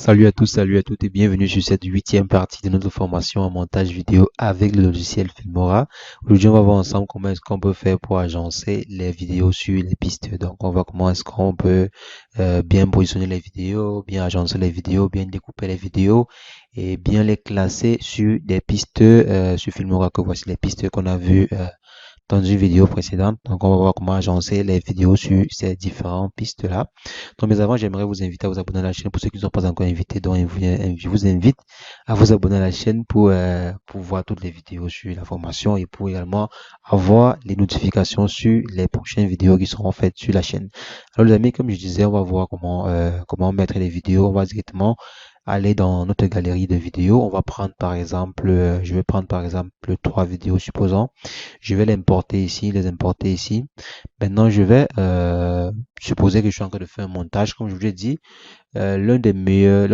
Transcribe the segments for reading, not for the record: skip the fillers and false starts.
Salut à tous, salut à toutes et bienvenue sur cette huitième partie de notre formation en montage vidéo avec le logiciel Filmora. Aujourd'hui, on va voir ensemble comment est-ce qu'on peut faire pour agencer les vidéos sur les pistes. Donc, on va voir comment est-ce qu'on peut bien positionner les vidéos, bien agencer les vidéos, bien découper les vidéos et bien les classer sur des pistes sur Filmora. Que voici les pistes qu'on a vues dans une vidéo précédente. Donc, on va voir comment agencer les vidéos sur ces différentes pistes-là. Donc, mais avant, j'aimerais vous inviter à vous abonner à la chaîne pour ceux qui ne sont pas encore invités. Donc, je vous invite à vous abonner à la chaîne pour voir toutes les vidéos sur la formation et pour également avoir les notifications sur les prochaines vidéos qui seront faites sur la chaîne. Alors, les amis, comme je disais, on va voir comment mettre les vidéos. On va directement aller dans notre galerie de vidéos. On va prendre par exemple, je vais prendre par exemple trois vidéos, supposons. Je vais l'importer ici, les importer ici. Maintenant, je vais supposer que je suis en train de faire un montage. Comme je vous l'ai dit, l'un des meilleurs,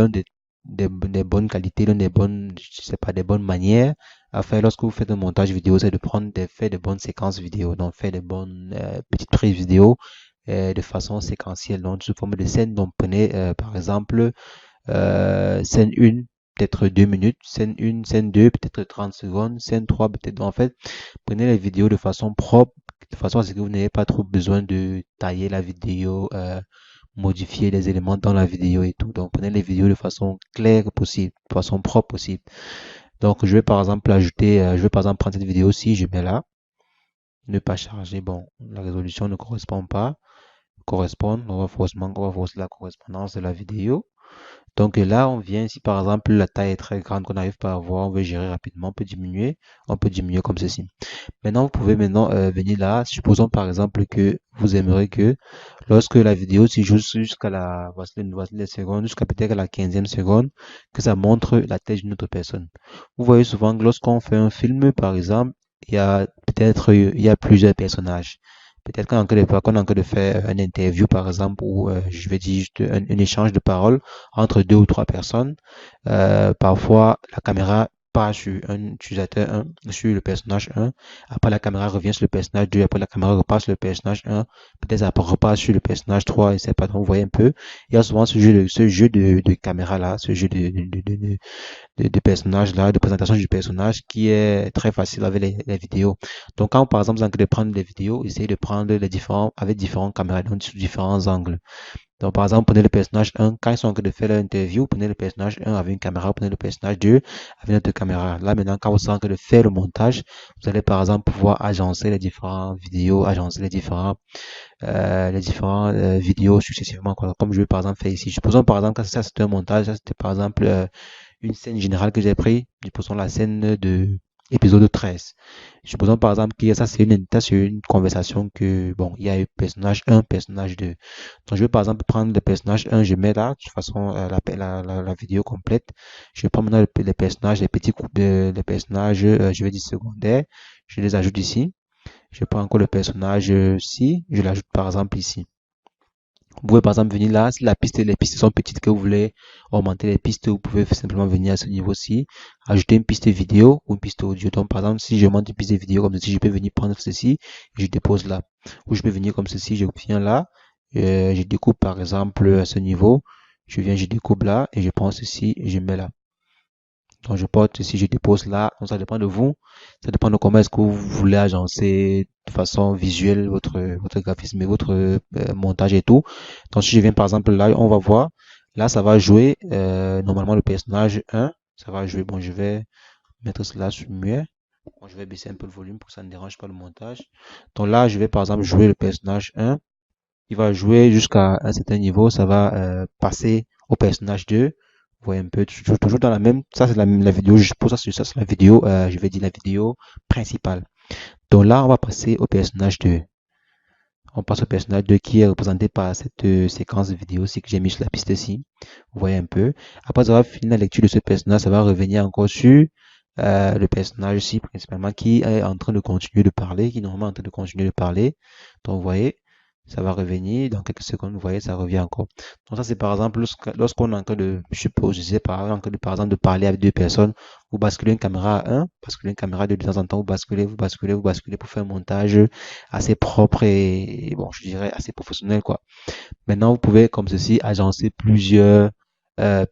des bonnes qualités, l'une des bonnes, je sais pas, des bonnes manières à faire lorsque vous faites un montage vidéo, c'est de faire de bonnes séquences vidéo. Donc, faire de bonnes petites prises vidéo de façon séquentielle, donc sous forme de scène. Donc, prenez par exemple scène 1, peut-être 2 minutes, scène 1, scène 2, peut-être 30 secondes, scène 3, peut-être. En fait, prenez les vidéos de façon propre, de façon à ce que vous n'ayez pas trop besoin de tailler la vidéo, modifier les éléments dans la vidéo et tout. Donc, prenez les vidéos de façon claire possible, de façon propre possible. Donc, je vais par exemple je vais par exemple prendre cette vidéo-ci, je mets là, ne pas charger. Bon, la résolution ne correspond pas, on va forcer la correspondance de la vidéo. Donc là, on vient, si par exemple la taille est très grande qu'on n'arrive pas à voir, on veut gérer rapidement, on peut diminuer comme ceci. Maintenant, vous pouvez maintenant venir là, supposons par exemple que vous aimeriez que lorsque la vidéo se joue jusqu'à voici les secondes, jusqu'à peut-être la 15e seconde, que ça montre la tête d'une autre personne. Vous voyez souvent que lorsqu'on fait un film, par exemple, il y a plusieurs personnages. Peut-être qu'on est en train de faire une interview, par exemple, ou je vais dire juste un échange de paroles entre deux ou trois personnes. Parfois, la caméra passe sur un utilisateur 1, sur le personnage 1. Après, la caméra revient sur le personnage 2. Après, la caméra repasse sur le personnage 1. Peut-être ça repasse sur le personnage 3. Et c'est pas, vous voyez un peu. Il y a souvent ce jeu de caméra là, ce jeu de personnages là, de présentation du personnage qui est très facile avec les vidéos. Donc, quand par exemple vous avez de prendre des vidéos, essayez de prendre avec différentes caméras, donc sous différents angles. Donc, par exemple, prenez le personnage 1, quand ils sont en train de faire leur interview, prenez le personnage 1 avec une caméra, prenez le personnage 2 avec une autre caméra. Là, maintenant, quand vous êtes en train de faire le montage, vous allez par exemple pouvoir agencer les différentes vidéos, agencer les différentes vidéos successivement, quoi. Comme je vais par exemple faire ici. Supposons par exemple que ça c'était un montage, ça c'était par exemple une scène générale que j'ai pris, supposons la scène de épisode 13. Supposons par exemple que ça c'est une conversation que, bon, il y a eu personnage 1, personnage 2. Donc je vais par exemple prendre le personnage 1, je mets là, de façon la vidéo complète. Je vais prendre maintenant les personnages, les petits groupes les personnages, je vais dire secondaires, je les ajoute ici. Je prends encore le personnage ci, je l'ajoute par exemple ici. Vous pouvez par exemple venir là, si les pistes sont petites que vous voulez augmenter les pistes, vous pouvez simplement venir à ce niveau-ci, ajouter une piste vidéo ou une piste audio. Donc par exemple, si je monte une piste vidéo comme ceci, je peux venir prendre ceci et je dépose là. Ou je peux venir comme ceci, je viens là, je découpe par exemple à ce niveau, je découpe là et je prends ceci et je mets là. Donc je porte ceci, je dépose là. Donc ça dépend de vous. Ça dépend de comment est-ce que vous voulez agencer de façon visuelle votre graphisme et votre montage et tout. Donc si je viens par exemple là, on va voir. Là, ça va jouer normalement le personnage 1. Ça va jouer. Bon, je vais mettre cela sur muet. Bon, je vais baisser un peu le volume pour que ça ne dérange pas le montage. Donc là, je vais par exemple jouer le personnage 1. Il va jouer jusqu'à un certain niveau. Ça va passer au personnage 2. Vous voyez un peu, toujours dans la même, ça c'est la vidéo, je pose ça c'est la vidéo, je vais dire la vidéo principale. Donc là, on va passer au personnage 2. On passe au personnage 2 qui est représenté par cette séquence de vidéo aussi que j'ai mis sur la piste ici. Vous voyez un peu. Après avoir fini la lecture de ce personnage, ça va revenir encore sur le personnage ici, principalement, qui est en train de continuer de parler, qui est normalement en train de continuer de parler. Donc, vous voyez, ça va revenir dans quelques secondes, vous voyez, ça revient encore. Donc, ça, c'est par exemple, lorsqu'on est en train de, je suppose, je sais pas, en train de, par exemple, de parler avec deux personnes, vous basculez une caméra à un, basculez une caméra de temps en temps, vous basculez pour faire un montage assez propre et bon, je dirais assez professionnel, quoi. Maintenant, vous pouvez, comme ceci, agencer plusieurs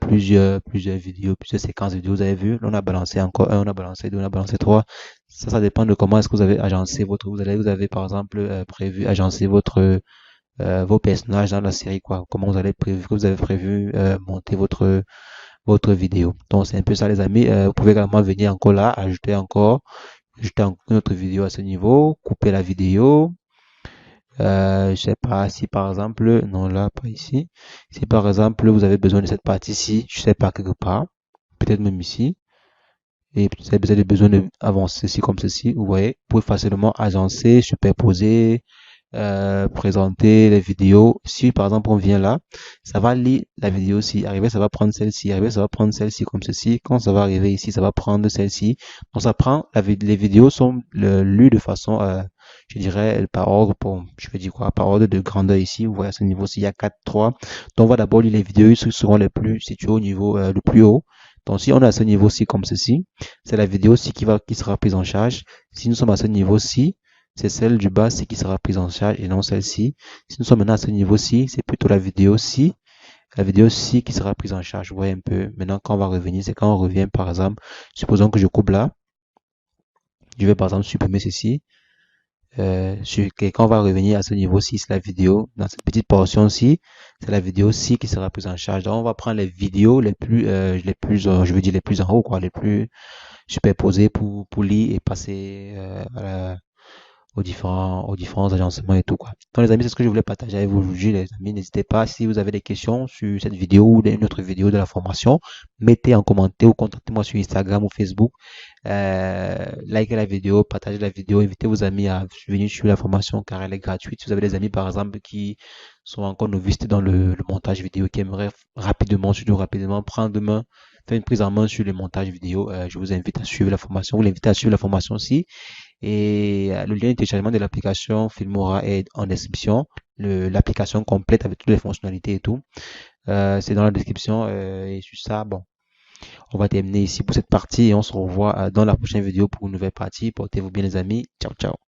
plusieurs vidéos, plusieurs séquences vidéo. Vous avez vu, là, on a balancé encore un, on a balancé deux, on a balancé trois. Ça dépend de comment est-ce que vous avez agencé votre, vous avez par exemple prévu agencer vos personnages dans la série, quoi. Comment vous avez prévu monter votre vidéo. Donc c'est un peu ça, les amis. Vous pouvez également venir encore là, ajouter encore une autre vidéo à ce niveau, couper la vidéo. Je sais pas si par exemple, non là, pas ici. Si par exemple vous avez besoin de cette partie-ci, je sais pas quelque part, peut-être même ici, et vous avez besoin d'avancer ceci comme ceci, vous voyez, vous pouvez facilement agencer, superposer, présenter les vidéos. Si par exemple on vient là, ça va lire la vidéo ci, arriver, ça va prendre celle-ci, arriver, ça va prendre celle-ci comme ceci. Quand ça va arriver ici, ça va prendre celle-ci. Donc ça prend, les vidéos sont lues de façon, je dirais, par ordre, je vais dire quoi, par ordre de grandeur ici. Vous voyez à ce niveau-ci, il y a 4 3. Donc on va d'abord lire les vidéos, qui seront les plus situées au niveau le plus haut. Donc si on est à ce niveau-ci comme ceci, c'est la vidéo ci qui sera prise en charge. Si nous sommes à ce niveau-ci, c'est celle du bas ci qui sera prise en charge et non celle-ci. Si nous sommes maintenant à ce niveau-ci, c'est plutôt la vidéo ci qui sera prise en charge. Vous voyez un peu. Maintenant, quand on va revenir, c'est quand on revient, par exemple, supposons que je coupe là, je vais par exemple supprimer ceci. Quand on va revenir à ce niveau-ci, c'est la vidéo, dans cette petite portion-ci, c'est la vidéo ci qui sera prise en charge. Donc, on va prendre les vidéos je veux dire les plus en haut, quoi, les plus superposées pour lire et passer aux différents agencements et tout, quoi. Donc, les amis, c'est ce que je voulais partager avec vous aujourd'hui, les amis. N'hésitez pas, si vous avez des questions sur cette vidéo ou une autre vidéo de la formation, mettez en commentaire ou contactez-moi sur Instagram ou Facebook. Likez la vidéo, partagez la vidéo, invitez vos amis à venir suivre la formation car elle est gratuite. Si vous avez des amis, par exemple, qui sont encore novices dans le montage vidéo, qui aimeraient surtout rapidement, faire une prise en main sur le montage vidéo, je vous invite à suivre la formation. Vous l'invitez à suivre la formation aussi. Et le lien de téléchargement de l'application Filmora est en description. L'application complète avec toutes les fonctionnalités et tout. C'est dans la description. Et sur ça, bon, on va terminer ici pour cette partie et on se revoit dans la prochaine vidéo pour une nouvelle partie. Portez-vous bien les amis. Ciao, ciao.